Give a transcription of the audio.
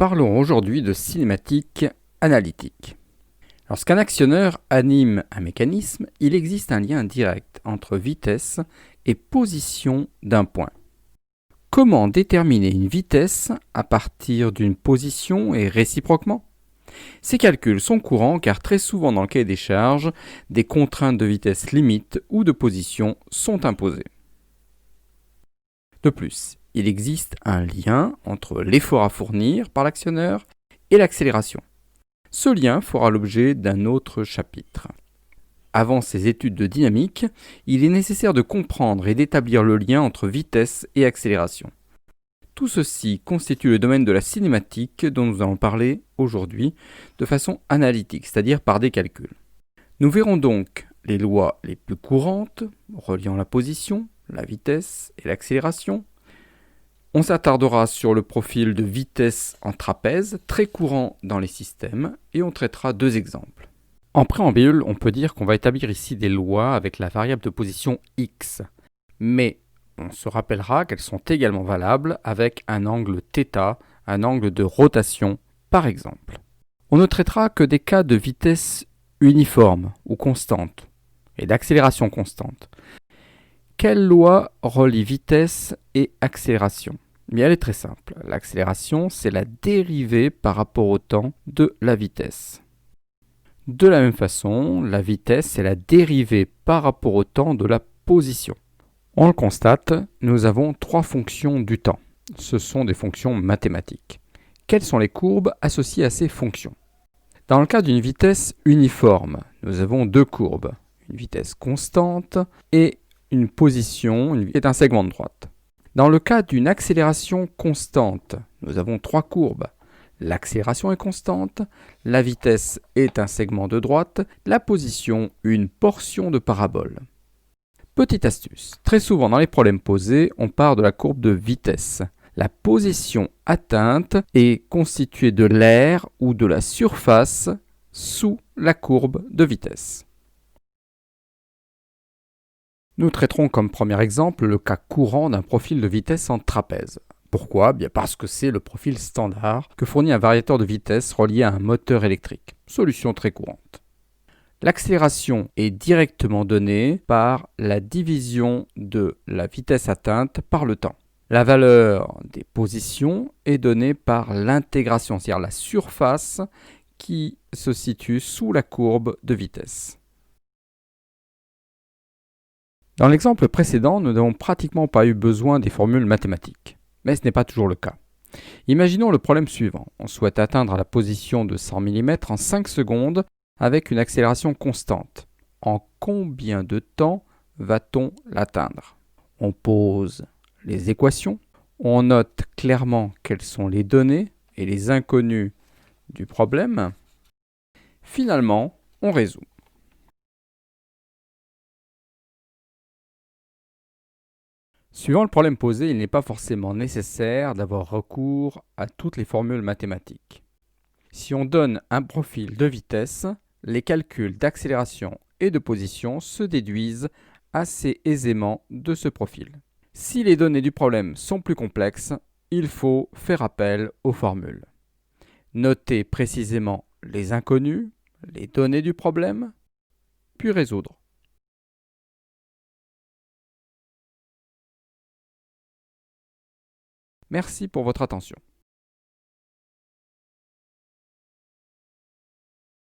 Parlons aujourd'hui de cinématique analytique. Lorsqu'un actionneur anime un mécanisme, il existe un lien direct entre vitesse et position d'un point. Comment déterminer une vitesse à partir d'une position et réciproquement ? Ces calculs sont courants car très souvent dans le cahier des charges, des contraintes de vitesse limite ou de position sont imposées. De plus, il existe un lien entre l'effort à fournir par l'actionneur et l'accélération. Ce lien fera l'objet d'un autre chapitre. Avant ces études de dynamique, il est nécessaire de comprendre et d'établir le lien entre vitesse et accélération. Tout ceci constitue le domaine de la cinématique dont nous allons parler aujourd'hui de façon analytique, c'est-à-dire par des calculs. Nous verrons donc les lois les plus courantes reliant la position, la vitesse et l'accélération. On s'attardera sur le profil de vitesse en trapèze, très courant dans les systèmes, et on traitera deux exemples. En préambule, on peut dire qu'on va établir ici des lois avec la variable de position x, mais on se rappellera qu'elles sont également valables avec un angle θ, un angle de rotation, par exemple. On ne traitera que des cas de vitesse uniforme ou constante, et d'accélération constante. Quelle loi relie vitesse et accélération ? Bien, elle est très simple. L'accélération, c'est la dérivée par rapport au temps de la vitesse. De la même façon, la vitesse, c'est la dérivée par rapport au temps de la position. On le constate, nous avons trois fonctions du temps. Ce sont des fonctions mathématiques. Quelles sont les courbes associées à ces fonctions ? Dans le cas d'une vitesse uniforme, nous avons deux courbes. Une vitesse constante et une position qui est un segment de droite. Dans le cas d'une accélération constante, nous avons trois courbes. L'accélération est constante, la vitesse est un segment de droite, la position une portion de parabole. Petite astuce, très souvent dans les problèmes posés, on part de la courbe de vitesse. La position atteinte est constituée de l'air ou de la surface sous la courbe de vitesse. Nous traiterons comme premier exemple le cas courant d'un profil de vitesse en trapèze. Pourquoi ? Bien parce que c'est le profil standard que fournit un variateur de vitesse relié à un moteur électrique. Solution très courante. L'accélération est directement donnée par la division de la vitesse atteinte par le temps. La valeur des positions est donnée par l'intégration, c'est-à-dire la surface qui se situe sous la courbe de vitesse. Dans l'exemple précédent, nous n'avons pratiquement pas eu besoin des formules mathématiques, mais ce n'est pas toujours le cas. Imaginons le problème suivant. On souhaite atteindre la position de 100 mm en 5 secondes avec une accélération constante. En combien de temps va-t-on l'atteindre ? On pose les équations, on note clairement quelles sont les données et les inconnus du problème. Finalement, on résout. Suivant le problème posé, il n'est pas forcément nécessaire d'avoir recours à toutes les formules mathématiques. Si on donne un profil de vitesse, les calculs d'accélération et de position se déduisent assez aisément de ce profil. Si les données du problème sont plus complexes, il faut faire appel aux formules. Notez précisément les inconnus, les données du problème, puis résoudre. Merci pour votre attention.